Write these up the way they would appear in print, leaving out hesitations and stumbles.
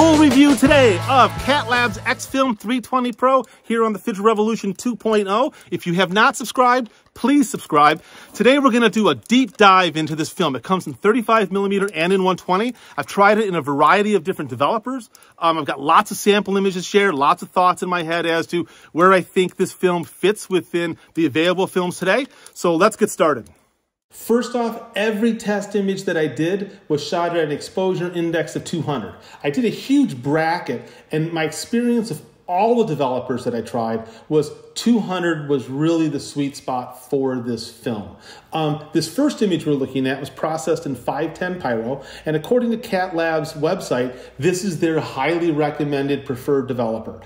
Full review today of CatLABS X-Film 320 Pro here on the Digital Revolution 2.0. If you have not subscribed, please subscribe. Today we're going to do a deep dive into this film. It comes in 35mm and in 120. I've tried it in a variety of different developers. I've got lots of sample images shared, lots of thoughts in my head as to where I think this film fits within the available films today. So let's get started. First off, every test image that I did was shot at an exposure index of 200. I did a huge bracket, and my experience of all the developers that I tried was 200 was really the sweet spot for this film. This first image we're looking at was processed in 510 Pyro, and according to CatLABS website, this is their highly recommended preferred developer.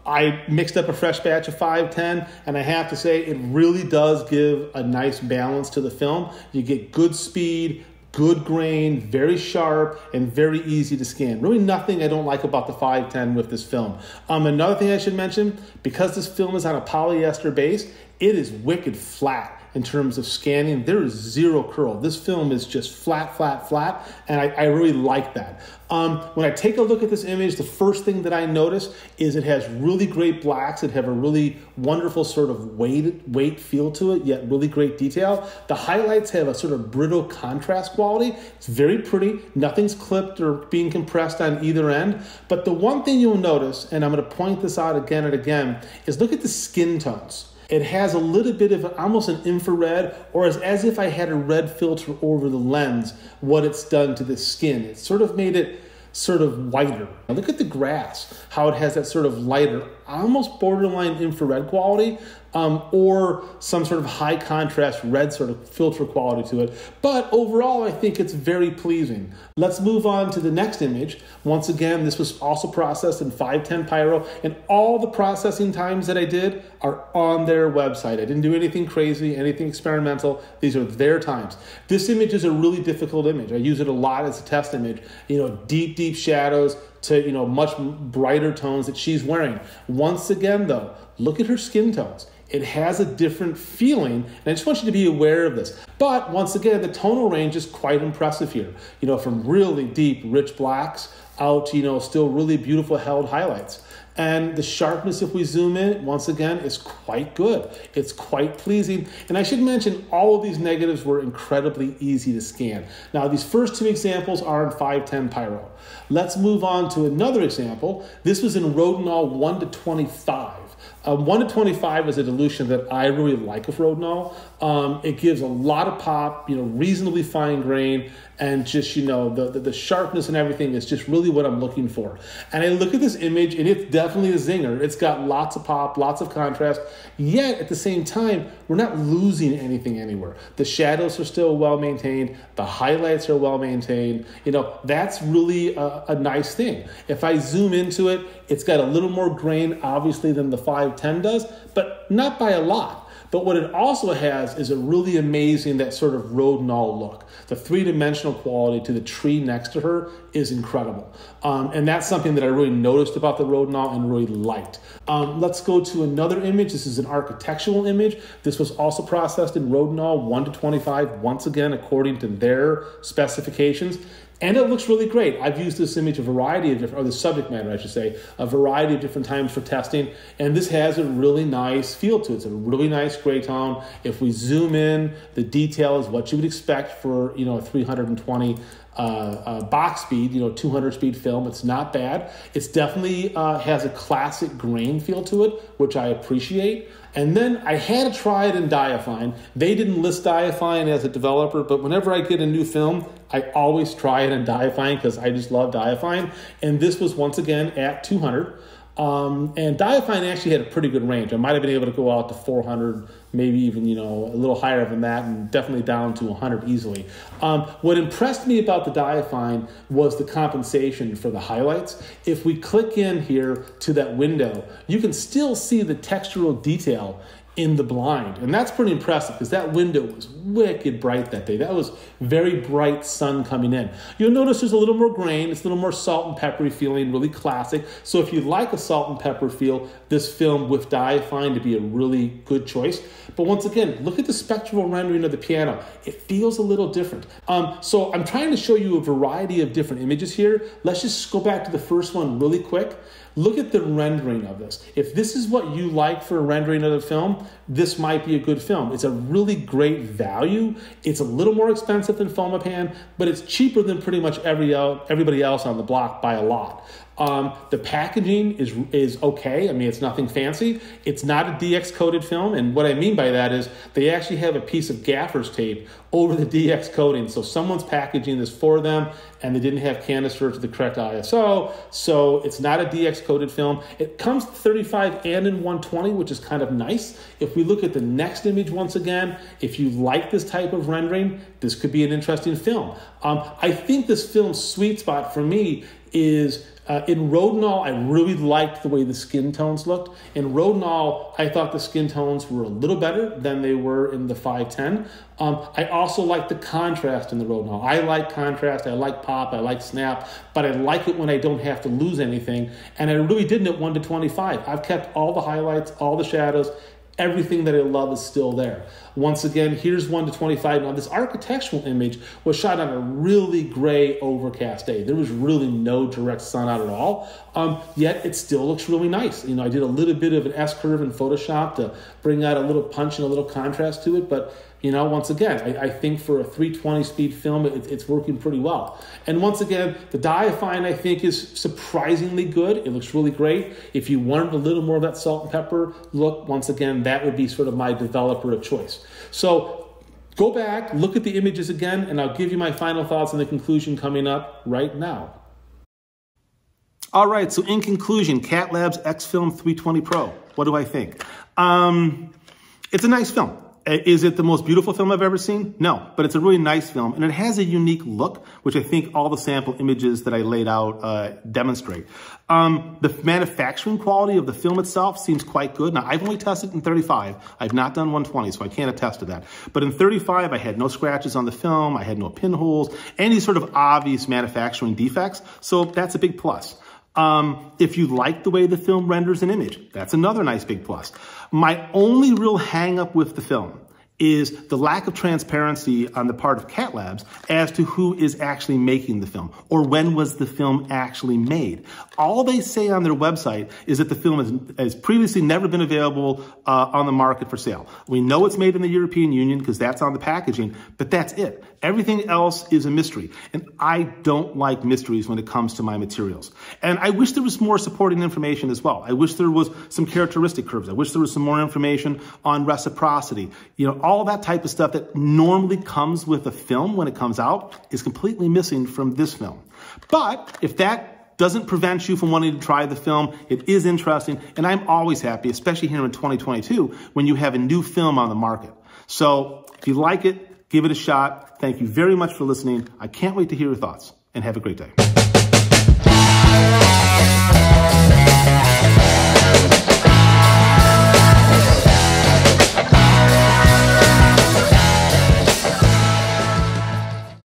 I mixed up a fresh batch of 510, and I have to say it really does give a nice balance to the film. You get good speed, good grain, very sharp, and very easy to scan. Really nothing I don't like about the 510 with this film. Another thing I should mention, because this film is on a polyester base, it is wicked flat in terms of scanning. There is zero curl. This film is just flat, flat, flat, and I really like that. When I take a look at this image, the first thing that I notice is it has really great blacks. It have a really wonderful sort of weight feel to it, yet really great detail. The highlights have a sort of brittle contrast quality. It's very pretty. Nothing's clipped or being compressed on either end. But the one thing you'll notice, and I'm going to point this out again and again, is look at the skin tones. It has a little bit of almost an infrared, or as if I had a red filter over the lens, what it's done to the skin. It's sort of made it sort of whiter. Now look at the grass, how it has that sort of lighter, almost borderline infrared quality, or some sort of high contrast red sort of filter quality to it. But overall, I think it's very pleasing. Let's move on to the next image. Once again, this was also processed in 510 Pyro, and all the processing times that I did are on their website. I didn't do anything crazy, anything experimental. These are their times. This image is a really difficult image. I use it a lot as a test image. You know, deep, deep shadows to, much brighter tones that she's wearing. Once again, though, look at her skin tones. It has a different feeling, and I just want you to be aware of this. But once again, the tonal range is quite impressive here. From really deep, rich blacks out, still really beautiful held highlights. And the sharpness, if we zoom in, once again, is quite good. It's quite pleasing. And I should mention, all of these negatives were incredibly easy to scan. Now, these first two examples are in 510 Pyro. Let's move on to another example. This was in Rodinal 1:25. 1:25 is a dilution that I really like of Rodinal. It gives a lot of pop, reasonably fine grain, and just, the sharpness and everything is just really what I'm looking for. And I look at this image, and it's definitely a zinger. It's got lots of pop, lots of contrast, yet at the same time, we're not losing anything anywhere. The shadows are still well maintained. The highlights are well maintained. That's really a nice thing. If I zoom into it, it's got a little more grain, obviously, than the 510 does, but not by a lot. But what it also has is a really amazing, that sort of Rodinal look. The three-dimensional quality to the tree next to her is incredible. And that's something that I really noticed about the Rodinal and really liked. Let's go to another image. This is an architectural image. This was also processed in Rodinal 1:25, once again, according to their specifications. And it looks really great. I've used this image a variety of different, or the subject matter, I should say, a variety of different times for testing. And this has a really nice feel to it. It's a really nice gray tone. If we zoom in, the detail is what you would expect for, a 320 box speed, 200 speed film. It's not bad. It's definitely has a classic grain feel to it, which I appreciate. And then I had to try it in Diafine. They didn't list Diafine as a developer, but whenever I get a new film, I always try it in Diafine because I just love Diafine. And this was once again at 200. And Diafine actually had a pretty good range. I might have been able to go out to 400, maybe even, a little higher than that, and definitely down to 100 easily. What impressed me about the Diafine was the compensation for the highlights. If we click in here to that window, you can still see the textural detail in the blind. And that's pretty impressive because that window was wicked bright that day. That was very bright sun coming in. You'll notice there's a little more grain. It's a little more salt and peppery feeling, really classic. So if you like a salt and pepper feel, this film with dye I find to be a really good choice. But once again, look at the spectral rendering of the piano. It feels a little different. So I'm trying to show you a variety of different images here. Let's just go back to the first one really quick. Look at the rendering of this. If this is what you like for a rendering of the film, this might be a good film. It's a really great value. It's a little more expensive than Fomapan, but it's cheaper than pretty much everybody else on the block by a lot. The packaging is okay. I mean, it's nothing fancy. It's not a DX coated film. And what I mean by that is they actually have a piece of gaffer's tape over the DX coating. So someone's packaging this for them and they didn't have canister to the correct ISO. So it's not a DX coated film. It comes 35 and in 120, which is kind of nice. If we look at the next image once again, if you like this type of rendering, this could be an interesting film. I think this film's sweet spot for me is in Rodinal, I really liked the way the skin tones looked. In Rodinal, I thought the skin tones were a little better than they were in the 510. I also like the contrast in the Rodinal. I like contrast, I like pop, I like snap, but I like it when I don't have to lose anything. And I really didn't at 1:25. I've kept all the highlights, all the shadows. Everything that I love is still there. Once again, here's 1:25. Now, this architectural image was shot on a really gray, overcast day. There was really no direct sun out at all, yet it still looks really nice. You know, I did a little bit of an S-curve in Photoshop to bring out a little punch and a little contrast to it, but you know, once again, I think for a 320 speed film, it's working pretty well. And once again, the dye I find, I think, is surprisingly good. It looks really great. If you wanted a little more of that salt and pepper look, once again, that would be sort of my developer of choice. So go back, look at the images again, and I'll give you my final thoughts and the conclusion coming up right now. All right, so in conclusion, CatLABS X-Film 320 Pro. What do I think? It's a nice film. Is it the most beautiful film I've ever seen? No, but it's a really nice film, and it has a unique look, which I think all the sample images that I laid out demonstrate. The manufacturing quality of the film itself seems quite good. Now, I've only tested in 35. I've not done 120, so I can't attest to that. But in 35, I had no scratches on the film. I had no pinholes, any sort of obvious manufacturing defects, so that's a big plus. If you like the way the film renders an image, that's another nice big plus. My only real hang up with the film is the lack of transparency on the part of CatLABS as to who is actually making the film or when was the film actually made. All they say on their website is that the film has previously never been available on the market for sale. We know it's made in the European Union because that's on the packaging, but that's it. Everything else is a mystery, and I don't like mysteries when it comes to my materials. And I wish there was more supporting information as well. I wish there was some characteristic curves. I wish there was some more information on reciprocity. You know, all that type of stuff that normally comes with a film when it comes out is completely missing from this film. But if that doesn't prevent you from wanting to try the film, it is interesting, and I'm always happy, especially here in 2022, when you have a new film on the market. So if you like it, give it a shot. Thank you very much for listening. I can't wait to hear your thoughts, and have a great day.